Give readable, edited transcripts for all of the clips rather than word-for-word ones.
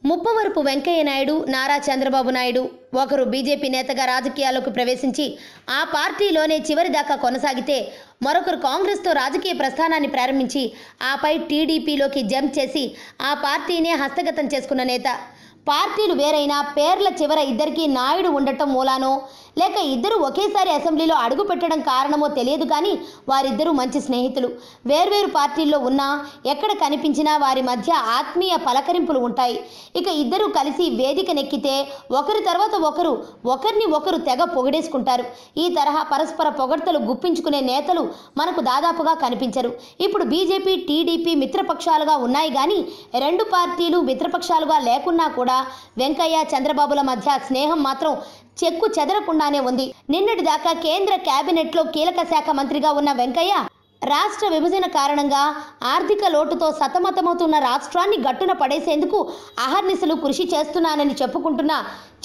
ముప్పవరపు వెంకయ్య నాయుడు, నారా చంద్రబాబు నాయుడు ఒకరు బీజేపీ నేతగా రాజకీయాల్లోకి ప్రవేశించి ఆ పార్టీలోనే చివరి దాకా కొనసాగితే, మరొకరు కాంగ్రెస్తో రాజకీయ ప్రస్థానాన్ని ప్రారంభించి ఆపై టీడీపీలోకి జంప్ చేసి ఆ పార్టీనే హస్తగతం చేసుకున్న నేత. పార్టీలు వేరైనా పేర్ల చివర ఇద్దరికీ నాయుడు ఉండటం మూలానో లేక ఇద్దరు ఒకేసారి అసెంబ్లీలో అడుగు పెట్టడం కారణమో తెలియదు, కానీ వారిద్దరూ మంచి స్నేహితులు. వేర్వేరు పార్టీల్లో ఉన్నా ఎక్కడ కనిపించినా వారి మధ్య ఆత్మీయ పలకరింపులు ఉంటాయి. ఇక ఇద్దరూ కలిసి వేదికనెక్కితే ఒకరి తర్వాత ఒకరిని ఒకరు తెగ పొగిడేసుకుంటారు. ఈ తరహా పరస్పర పొగడ్తలు గుప్పించుకునే నేతలు మనకు దాదాపుగా కనిపించరు. ఇప్పుడు బీజేపీ, టీడీపీ మిత్రపక్షాలుగా ఉన్నాయి, కానీ రెండు పార్టీలు మిత్రపక్షాలుగా లేకున్నా కూడా వెంకయ్య, చంద్రబాబుల మధ్య స్నేహం మాత్రం చెక్కు చెదరకుండానే ఉంది. నిన్నటి దాకా కేంద్ర కేబినెట్లో కీలక శాఖ మంత్రిగా ఉన్న వెంకయ్య రాష్ట్ర విభజన కారణంగా ఆర్థిక లోటుతో సతమతమవుతున్న రాష్ట్రాన్ని గట్టున పడేసేందుకు అహర్నిశలు కృషి చేస్తున్నానని చెప్పుకుంటున్న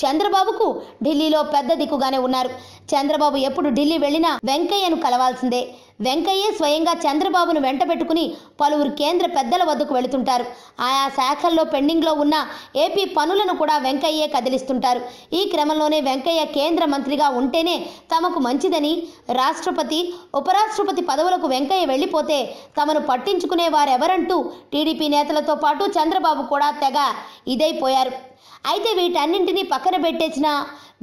చంద్రబాబుకు ఢిల్లీలో పెద్ద దిక్కుగానే ఉన్నారు. చంద్రబాబు ఎప్పుడు ఢిల్లీ వెళ్ళినా వెంకయ్యను కలవాల్సిందే. వెంకయ్యే స్వయంగా చంద్రబాబును వెంట పెట్టుకుని పలువురు కేంద్ర పెద్దల వద్దకు వెళుతుంటారు. ఆయా శాఖల్లో పెండింగ్లో ఉన్న ఏపీ పనులను కూడా వెంకయ్యే కదిలిస్తుంటారు. ఈ క్రమంలోనే వెంకయ్య కేంద్ర మంత్రిగా ఉంటేనే తమకు మంచిదని, రాష్ట్రపతి, ఉపరాష్ట్రపతి పదవులకు వెంకయ్య వెళ్ళిపోతే తమను పట్టించుకునే వారెవరంటూ టీడీపీ నేతలతో పాటు చంద్రబాబు కూడా తెగ ఇదైపోయారు. అయితే వీటన్నింటినీ పక్కన పెట్టేసిన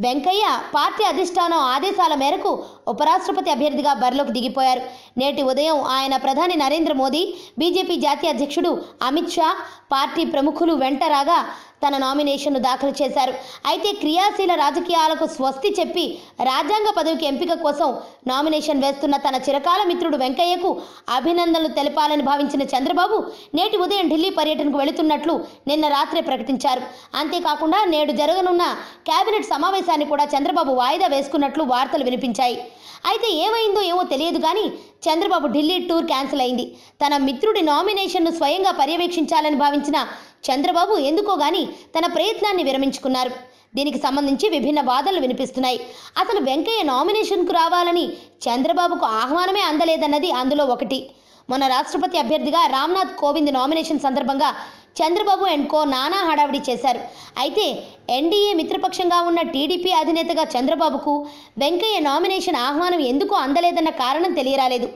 వెంకయ్య పార్టీ అధిష్టానం ఆదేశాల మేరకు ఉపరాష్ట్రపతి అభ్యర్థిగా బరిలోకి దిగిపోయారు. నేటి ఉదయం ఆయన ప్రధాని నరేంద్ర మోదీ, బీజేపీ జాతీయ అధ్యక్షుడు అమిత్ షా, పార్టీ ప్రముఖులు వెంట రాగా తన నామినేషన్ను దాఖలు చేశారు. అయితే క్రియాశీల రాజకీయాలకు స్వస్తి చెప్పి రాజ్యాంగ పదవికి ఎంపిక కోసం నామినేషన్ వేస్తున్న తన చిరకాల మిత్రుడు వెంకయ్యకు అభినందనలు తెలపాలని భావించిన చంద్రబాబు నేటి ఉదయం ఢిల్లీ పర్యటనకు వెళుతున్నట్లు నిన్న రాత్రే ప్రకటించారు. అంతేకాకుండా నేడు జరగనున్న కేబినెట్ సమావేశాన్ని కూడా చంద్రబాబు వాయిదా వేసుకున్నట్లు వార్తలు వినిపించాయి. అయితే ఏమైందో ఏమో తెలియదు, కానీ చంద్రబాబు ఢిల్లీ టూర్ క్యాన్సిల్ అయింది. తన మిత్రుడి నామినేషన్ను స్వయంగా పర్యవేక్షించాలని భావించిన చంద్రబాబు ఎందుకో గాని తన ప్రయత్నాన్ని విరమించుకున్నారు. దీనికి సంబంధించి విభిన్న వాదనలు వినిపిస్తున్నాయి. అసలు వెంకయ్య నామినేషన్కు రావాలని చంద్రబాబుకు ఆహ్వానమే అందలేదన్నది అందులో ఒకటి. మొన్న రాష్ట్రపతి అభ్యర్థిగా రామ్నాథ్ కోవింద్ నామినేషన్ సందర్భంగా చంద్రబాబు అండ్ కో నానా హడావిడి చేశారు. అయితే ఎన్డీఏ మిత్రపక్షంగా ఉన్న టీడీపీ అధినేతగా చంద్రబాబుకు వెంకయ్య నామినేషన్ ఆహ్వానం ఎందుకు అందలేదన్న కారణం తెలియరాలేదు.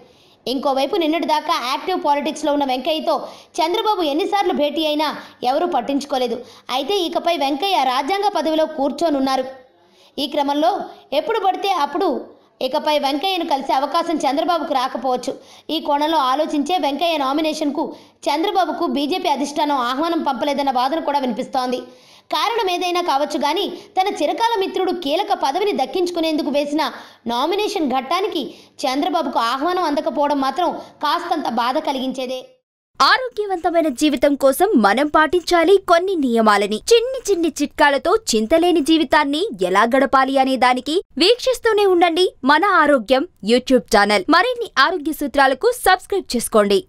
ఇంకోవైపు నిన్నటి దాకా యాక్టివ్ పాలిటిక్స్లో ఉన్న వెంకయ్యతో చంద్రబాబు ఎన్నిసార్లు భేటీ అయినా ఎవరూ పట్టించుకోలేదు. అయితే ఇకపై వెంకయ్య రాజ్యాంగ పదవిలో కూర్చోనున్నారు. ఈ క్రమంలో ఎప్పుడు పడితే అప్పుడు ఇకపై వెంకయ్యను కలిసే అవకాశం చంద్రబాబుకు రాకపోవచ్చు. ఈ కోణంలో ఆలోచించే వెంకయ్య నామినేషన్కు చంద్రబాబుకు బీజేపీ అధిష్టానం ఆహ్వానం పంపలేదన్న వాదన కూడా వినిపిస్తోంది. కారణం ఏదైనా కావచ్చు, కానీ తన చిరకాల మిత్రుడు కీలక పదవిని దక్కించుకునేందుకు వేసిన నామినేషన్ ఘట్టానికి చంద్రబాబుకు ఆహ్వానం అందకపోవడం మాత్రం కాస్తంత బాధ కలిగించేదే. ఆరోగ్యవంతమైన జీవితం కోసం మనం పాటించాలి కొన్ని నియమాలని. చిన్ని చిట్కాలతో చింతలేని జీవితాన్ని ఎలా గడపాలి అనే దానికి వీక్షిస్తూనే ఉండండి మన ఆరోగ్యం యూట్యూబ్ ఛానల్. మరిన్ని ఆరోగ్య సూత్రాలకు సబ్స్క్రైబ్ చేసుకోండి.